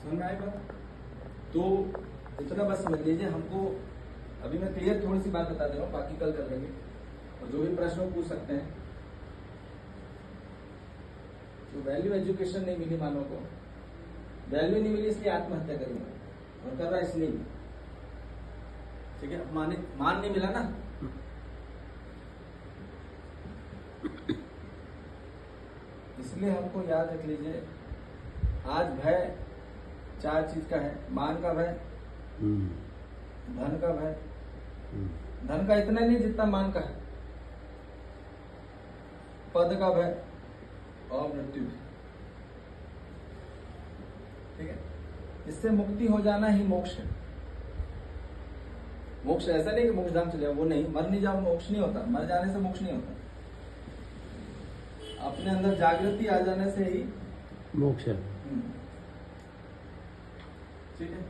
समझ में आई बात? तो इतना बस समझ लीजिए। हमको अभी मैं क्लियर थोड़ी सी बात बता दे रहा हूँ, बाकी कल कर लेंगे। और जो भी प्रश्न वो पूछ सकते हैं। तो वैल्यू एजुकेशन नहीं मिली मानव को, वैल्यू नहीं मिली इसलिए आत्महत्या करी और कर रहा है इसलिए, ठीक है। मान नहीं मिला ना, इसलिए हमको याद रख लीजिए आज भय 4 चीज का है। मान का भय, धन का भय, धन का इतना नहीं जितना मान का है, पद का भय और मृत्यु, ठीक है। इससे मुक्ति हो जाना ही मोक्ष है। मोक्ष ऐसा नहीं कि मोक्ष धाम चले जाओ, वो नहीं, मर नहीं जाओ मोक्ष नहीं होता, मर जाने से मोक्ष नहीं होता। अपने अंदर जागृति आ जाने से ही मोक्ष है, ठीक है।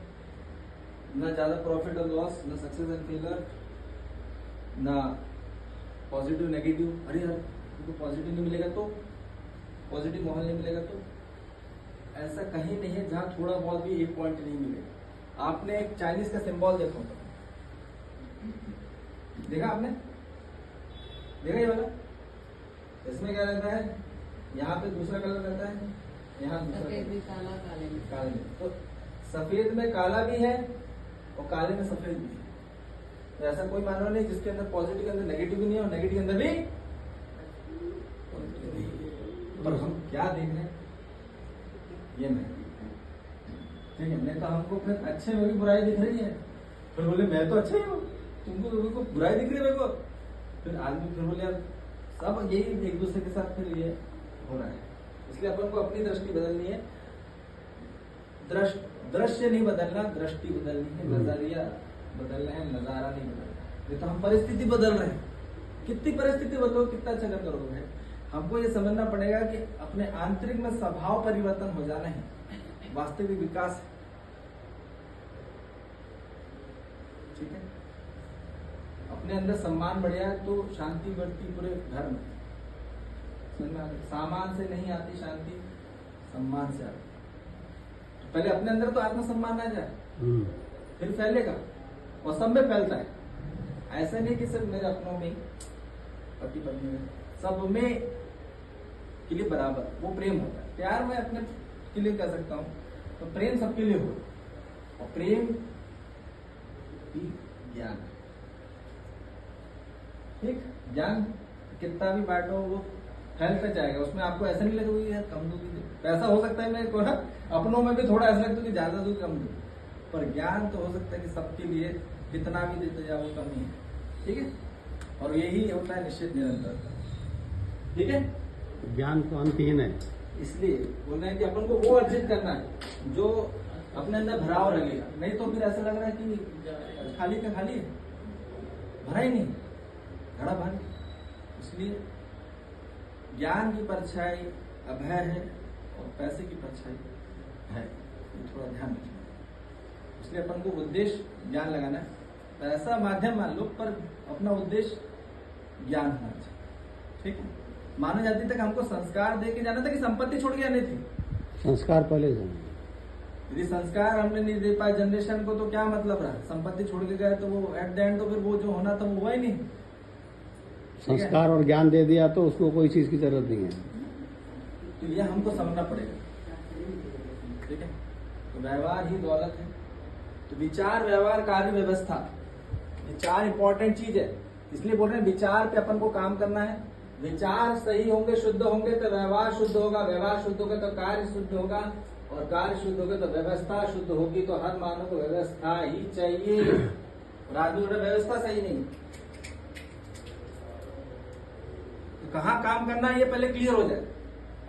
ना ज्यादा प्रॉफिट और लॉस, ना सक्सेस एंड फेलियर, ना पॉजिटिव नेगेटिव। अरे यार तुमको पॉजिटिव नहीं मिलेगा तो, पॉजिटिव माहौल नहीं मिलेगा तो, ऐसा कहीं नहीं है जहां थोड़ा बहुत भी एक पॉइंट नहीं मिलेगा। आपने एक चाइनीज का सिंबल देखा होगा, देखा आपने? देखा ये वाला? इसमें क्या रहता है? यहाँ पे दूसरा कलर रहता है, यहाँ दूसरा काला, काले में। तो सफेद में काला भी है और काले में सफेद भी है। तो ऐसा कोई मानव नहीं जिसके अंदर पॉजिटिव के अंदर नेगेटिव भी नहीं है और नेगेटिव के अंदर भी पॉजिटिव नहीं है। पर हम क्या देख रहे हैं ये मैं, ठीक है। नहीं तो हमको फिर अच्छे में भी बुराई दिख रही है, फिर बोले मैं तो अच्छा ही हूँ, तुमको बुराई दिख रही है मेरे को। फिर आदमी फिर बोले यार सब यही एक दूसरे के साथ फिर ये हो रहा है। इसलिए अपन को अपनी दृष्टि बदलनी है। दृश्य नहीं बदलना, दृष्टि बदलनी है, नजरिया बदलना है, नजारा नहीं बदलना। ये तो हम परिस्थिति बदल रहे हैं। कितनी परिस्थिति बदलो, कितना अच्छा कर करोगे। हमको ये समझना पड़ेगा कि अपने आंतरिक में स्वभाव परिवर्तन हो जाना है, वास्तविक विकास है, ठीक है। अपने अंदर सम्मान बढ़िया है तो शांति बढ़ती पूरे घर में। सामान से नहीं आती शांति, सम्मान से आती। तो पहले अपने अंदर तो आत्मसम्मान आ जाए, फिर फैलेगा और सब में फैलता है। ऐसा नहीं कि सिर्फ मेरे अपनों में, पति पत्नी में, सब में के लिए बराबर वो प्रेम होता है। प्यार मैं अपने के लिए कह सकता हूँ, तो प्रेम सबके लिए हो। और प्रेम ही ज्ञान, ठीक। ज्ञान कितना भी बांटो वो फैलता जाएगा। उसमें आपको ऐसा नहीं लगेगा यार कम दूंगी, पैसा हो सकता है मेरे को ना अपनों में भी थोड़ा ऐसा लगता है कि ज्यादा दूंगी कम दूंगी, पर ज्ञान तो हो सकता है कि सबके लिए कितना भी देते जाओ वो कम ही है, ठीक है। और यही होता है निश्चित निरंतर, ठीक है। ज्ञान तो अंतहीन है, इसलिए बोल रहे हैं कि अपन को वो अर्जित करना है जो अपने अंदर भराव लगेगा। नहीं तो फिर ऐसा लग रहा है कि खाली का खाली है, भरा ही नहीं, घड़ा भर। इसलिए ज्ञान की परछाई अभय है और पैसे की परछाई है, ये थोड़ा ध्यान रखना। इसलिए अपन को उद्देश्य ज्ञान लगाना है। पैसा माध्यम मान लो, पर अपना उद्देश्य ज्ञान होना चाहिए, ठीक है। मानव जाति तक हमको संस्कार दे के जाना था कि संपत्ति छोड़ के आनी थी। संस्कार पहले जाना। यदि संस्कार हमने नहीं दे पाए जनरेशन को तो क्या मतलब रहा? संपत्ति छोड़ के गए तो वो एट द एंड तो फिर वो जो होना था वो हुआ ही नहीं। संस्कार और ज्ञान दे दिया तो उसको कोई चीज की जरूरत नहीं है। तो ये हमको समझना पड़ेगा, ठीक है। तो व्यवहार ही दौलत है। तो विचार, व्यवहार, कार्य, व्यवस्था, ये 4 इंपॉर्टेंट चीज है। इसलिए बोल रहे हैं विचार पे अपन को काम करना है। विचार सही होंगे, शुद्ध होंगे तो व्यवहार शुद्ध होगा, व्यवहार शुद्ध होगा तो कार्य शुद्ध होगा, और कार्य शुद्ध होगा तो व्यवस्था शुद्ध होगी। तो हर मानव को व्यवस्था ही चाहिए। और आदमी व्यवस्था सही नहीं, तो कहाँ काम करना है ये पहले क्लियर हो जाए।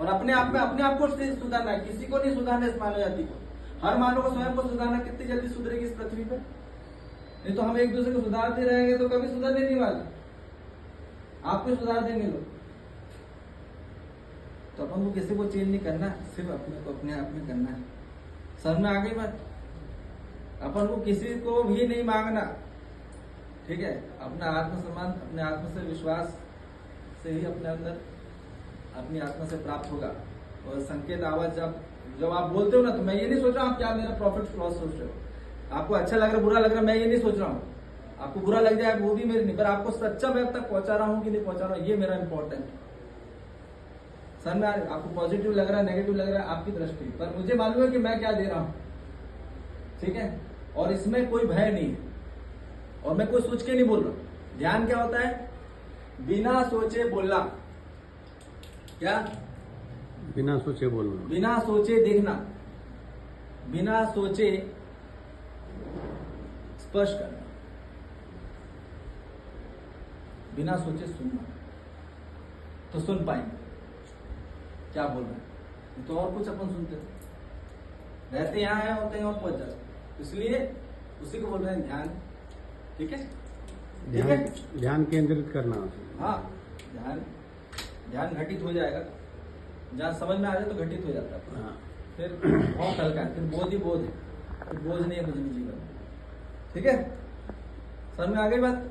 और अपने आप को सुधारना है, किसी को नहीं सुधारना इस मानव जाति को। हर मानव को स्वयं को सुधारना। कितनी जल्दी सुधरेगी इस पृथ्वी पे? नहीं तो हम एक दूसरे को सुधारते रहेंगे तो कभी सुधरने नहीं वाले। आपको सुधार देंगे लोग। तो अपन को किसी को चेंज नहीं करना, सिर्फ अपने को अपने आप में करना है। समझ में आ गई बात? अपन को किसी को भी नहीं मांगना, ठीक है। अपना आत्मसम्मान, अपने आत्म से विश्वास से ही अपने अंदर अपनी आत्मा से प्राप्त होगा। और संकेत आवाज जब जब आप बोलते हो ना तो मैं ये नहीं सोच रहा हूँ आप क्या मेरा प्रॉफिट लॉस सोच रहे हो। आपको अच्छा लग रहा है बुरा लग रहा है मैं ये नहीं सोच रहा हूँ। आपको बुरा लग जाए वो भी मेरे नहीं, पर आपको सच्चा मैं अब तक पहुंचा रहा हूँ कि नहीं पहुंचा रहा हूँ ये मेरा इंपॉर्टेंट है। सर में आपको पॉजिटिव लग रहा है नेगेटिव लग रहा है आपकी दृष्टि, पर मुझे मालूम है कि मैं क्या दे रहा हूं। ठीक है, और इसमें कोई भय नहीं है और मैं कोई सोच के नहीं बोल रहा। ध्यान क्या होता है? बिना सोचे बोलना। क्या? बिना सोचे बोलना, बिना सोचे देखना, बिना सोचे स्पर्श करना, बिना सोचे सुनना। तो सुन पाएंगे क्या बोल रहे हैं, तो और कुछ अपन सुनते रहते यहाँ है और कहीं और पहुंच जाते, इसलिए उसी को बोल रहे हैं ध्यान। ठीक है, ठीक है, ध्यान केंद्रित करना। हाँ ध्यान, ध्यान घटित हो जाएगा जहाँ समझ में आ जाए तो घटित हो जाता है। हाँ। फिर बहुत हल्का है, फिर बोध ही बोध है, फिर बोझ नहीं है कुछ भी जीवन में। ठीक है, समझ में आ गई बात?